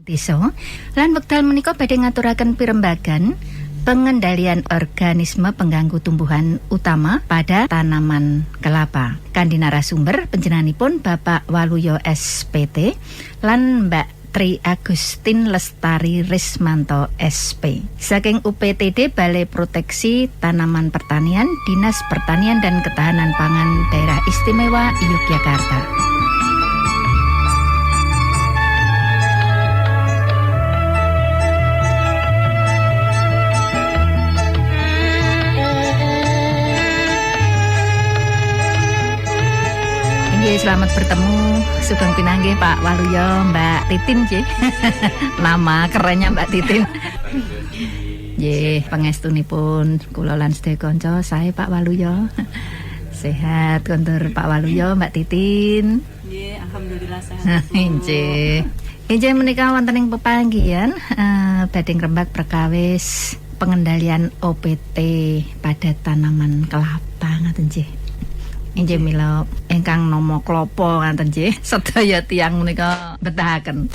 Desa lan wekdal menika badhe ngaturaken pirembagan pengendalian organisme pengganggu tumbuhan utama pada tanaman kelapa. Kanthi narasumber panjenenganipun Bapak Waluyo SPT lan Mbak Tri Agustin Lestari Rismanto SP saking UPTD Balai Proteksi Tanaman Pertanian Dinas Pertanian dan Ketahanan Pangan Daerah Istimewa Yogyakarta. Selamat bertemu, sugeng pinanggih Pak Waluyo, Mbak Titin J. Nama kerennya Mbak Titin. Nggih, pangestunipun kula lan sedaya kanca sae Pak Waluyo. Sehat kontur Pak Waluyo, Mbak Titin. Nggih, alhamdulillah sehat. Nggih. Inggih menika wonten ing pepanggihan badhe ngrembak perkawis pengendalian OPT pada tanaman kelapa ngaten nggih. Inggih mila ingkang nama klapa ngaten nggih sedaya tiyang menika betahaken.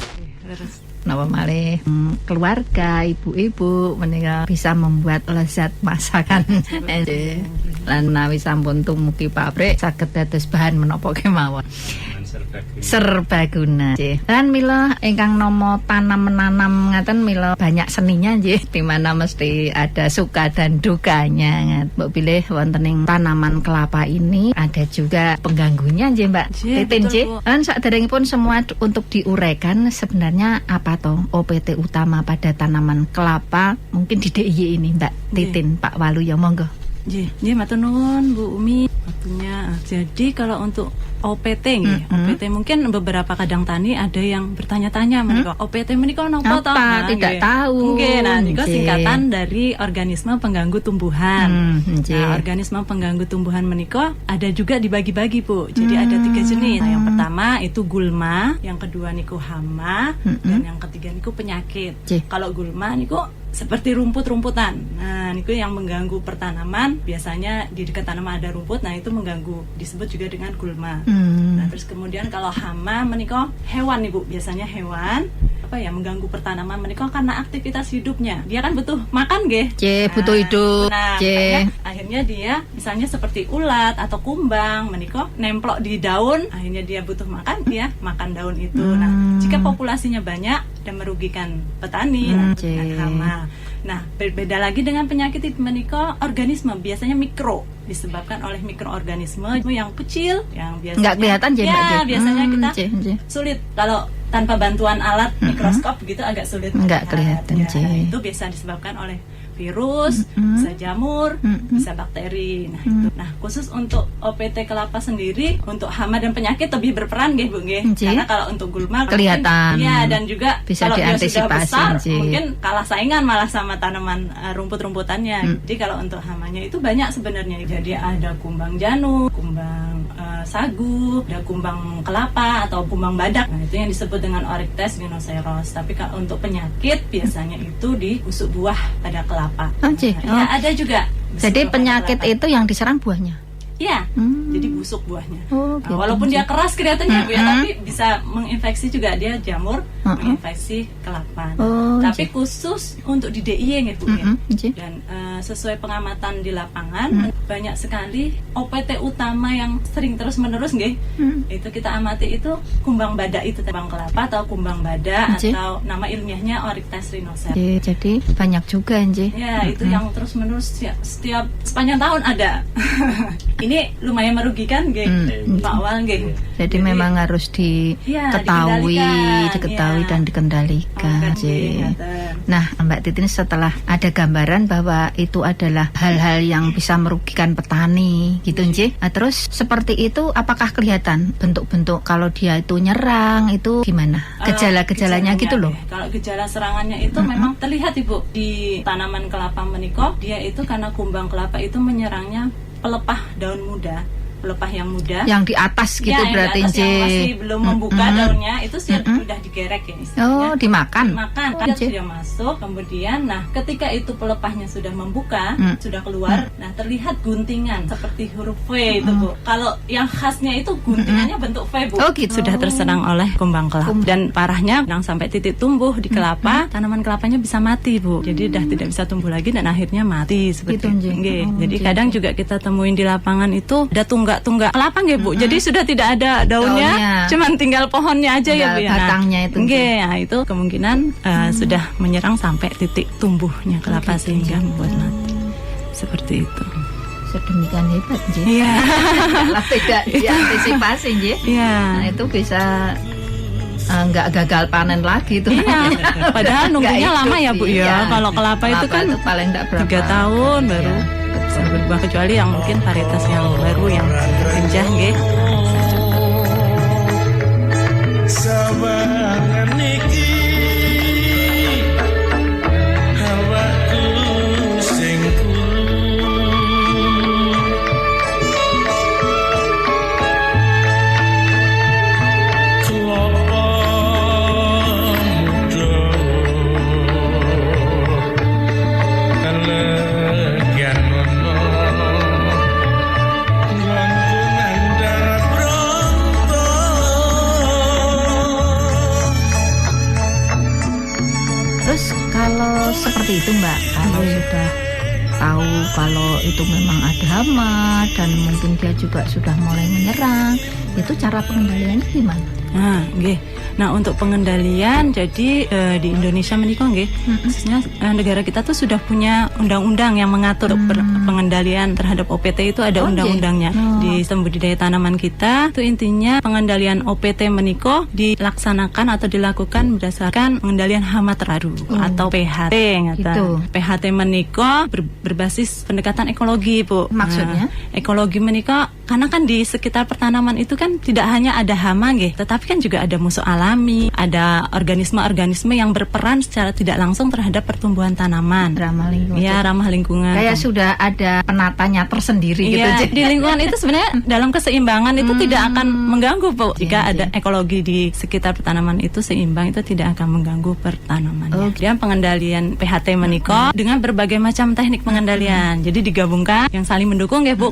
Napa malih keluarga ibu-ibu menika bisa membuat lezat masakan nggih. Lan menawi sampun tumugi pabrik saged dados bahan menapa kemawon. Serbaguna nggih. Lan mila ingkang nama tanam menanam ngaten mila banyak seninya nggih, di mana mesti ada suka dan dukanya. Mbok pilih wonten ing tanaman kelapa ini ada juga pengganggunya nggih Mbak Titin nggih. Lan saderengipun semua untuk diuraikan sebenarnya apa toh OPT utama pada tanaman kelapa mungkin di DIY ini Mbak Titin Pak Waluyo monggo. Nggih, matur nuwun Bu Umi waktunya. Jadi kalau untuk OPT nggih, OPT mungkin beberapa kadang tani ada yang bertanya-tanya menika OPT menika napa to? Tidak tahu. Mungkin niku singkatan dari organisme pengganggu tumbuhan. Nah, organisme pengganggu tumbuhan menika ada juga dibagi-bagi Bu. Jadi ada 3 jenis. Nah, yang pertama itu gulma, yang kedua niku hama, dan yang ketiga niku penyakit. Kalau gulma niku seperti rumput-rumputan. Nah, niku yang mengganggu pertanaman. Biasanya di dekat tanaman ada rumput, nah itu mengganggu. Disebut juga dengan gulma. Nah, terus kemudian kalau hama menika hewan nih Bu. Biasanya hewan mengganggu pertanaman menika karena aktivitas hidupnya. Dia kan butuh makan nggih. Butuh hidup. Nah, akhirnya dia misalnya seperti ulat atau kumbang menika nemplok di daun, akhirnya dia butuh makan, dia makan daun itu. Nah, jika populasinya banyak dan merugikan petani, dengan hama. Nah, berbeda lagi dengan penyakit menika organisme biasanya mikro, disebabkan oleh mikroorganisme yang kecil yang biasanya nggak kelihatan biasanya kita sulit kalau tanpa bantuan alat mikroskop gitu agak sulit nggak kelihatan. Itu biasa disebabkan oleh virus, bisa jamur, bisa bakteri. Nah, itu. Nah, khusus untuk OPT kelapa sendiri untuk hama dan penyakit lebih berperan nggih Bu nggih. Karena kalau untuk gulma kelihatan. Iya, dan juga bisa kalau dia sudah besar mungkin kalah saingan malah sama tanaman rumput-rumputannya. Jadi kalau untuk hamanya itu banyak sebenarnya. Jadi ada kumbang janur, kumbang sagu, ada kumbang kelapa atau kumbang badak. Nah, itu yang disebut dengan Oryctes ginoceros. Tapi kalau untuk penyakit biasanya itu di busuk buah pada kelapa. Ya, ada juga. Jadi penyakit itu yang diserang buahnya. Iya, jadi busuk buahnya. Gitu. Walaupun dia keras kelihatannya Bu ya, tapi bisa menginfeksi juga, dia jamur menginfeksi kelapa. Tapi khusus untuk di DIY ya Bu ya. Dan sesuai pengamatan di lapangan banyak sekali OPT utama yang sering terus menerus nggih. Itu kita amati itu kumbang badak itu, kumbang kelapa atau kumbang badak atau nama ilmiahnya Oryctes rhinoceros. Jadi banyak juga nggih. Ya, itu yang terus menerus setiap sepanjang tahun ada. Ini lumayan merugikan nggih, Pak Wal nggih. Jadi memang harus diketahui dan dikendalikan. Nah, Mbak Titin setelah ada gambaran bahwa itu adalah hal-hal yang bisa merugikan petani gitu nggih. Nah, terus seperti itu apakah kelihatan bentuk-bentuk kalau dia itu nyerang itu gimana? Gejala-gejalanya gitu loh. Kalau gejala serangannya itu memang terlihat Ibu di tanaman kelapa menika, dia itu karena kumbang kelapa itu menyerangnya pelepah daun muda pelepah yang muda. Yang di atas gitu Ya, berarti yang di atas yang masih belum membuka daunnya itu sudah digerek ya istilahnya. Oh, dimakan. Makan kan sudah masuk, kemudian nah ketika itu pelepahnya sudah membuka, sudah keluar, nah terlihat guntingan seperti huruf V itu Bu. Kalau yang khasnya itu guntingannya bentuk V Bu. Oh, gitu. Sudah terserang oleh kumbang kelapa. Dan parahnya sampai titik tumbuh di kelapa, tanaman kelapanya bisa mati Bu. Jadi udah tidak bisa tumbuh lagi dan akhirnya mati seperti itu. Nggih. Jadi kadang juga kita temuin di lapangan itu ada tunggak-tunggak kelapa nggih Bu. Jadi sudah tidak ada daunnya, cuman tinggal pohonnya aja ya Bu ya. Batangnya itu. Nggih, nah itu kemungkinan sudah menyerang sampai titik tumbuhnya kelapa sehingga membuat mati. Seperti itu. Sedemikian hebat nggih. Iya. Lah tidak diantisipasi nggih. Iya. Nah, itu bisa nggak gagal panen lagi tuh. Iya. Padahal nunggunya lama ya Bu ya. Kalau kelapa itu kan itu paling enggak berapa 3 tahun baru bisa berubah, kecuali yang mungkin varietas yang baru yang injah nggih. Sabangan niki hawaku sing kelapa muda elegian ono gantungan darat bronto. Terus kalau seperti itu Mbak, kalau sudah tahu kalau itu memang ada hama dan mungkin dia juga sudah mulai menyerang, itu cara pengendaliannya gimana? Nah, nggih. Nah, untuk pengendalian jadi di Indonesia menika nggih, khususnya negara kita tuh sudah punya undang-undang yang mengatur pengendalian terhadap OPT itu ada undang-undangnya. Di sistem budidaya tanaman kita itu intinya pengendalian OPT menika dilaksanakan atau dilakukan berdasarkan pengendalian hama terharu atau PHT Gitu. PHT menika berbasis pendekatan ekologi, Bu. Maksudnya? Nah, ekologi menika karena kan di sekitar pertanaman itu kan tidak hanya ada hama nggih, tetapi kan juga ada musuh alami, ada organisme-organisme yang berperan secara tidak langsung terhadap pertumbuhan tanaman. Ramah lingkungan. Ya, ramah lingkungan. Kayak sudah ada penatanya tersendiri gitu. Iya, di lingkungan itu sebenarnya dalam keseimbangan itu tidak akan mengganggu, Bu. Jika ada ekologi di sekitar pertanaman itu seimbang, itu tidak akan mengganggu pertanamannya. Kemudian pengendalian PHT menika dengan berbagai macam teknik pengendalian. Jadi digabungkan yang saling mendukung ya, Bu.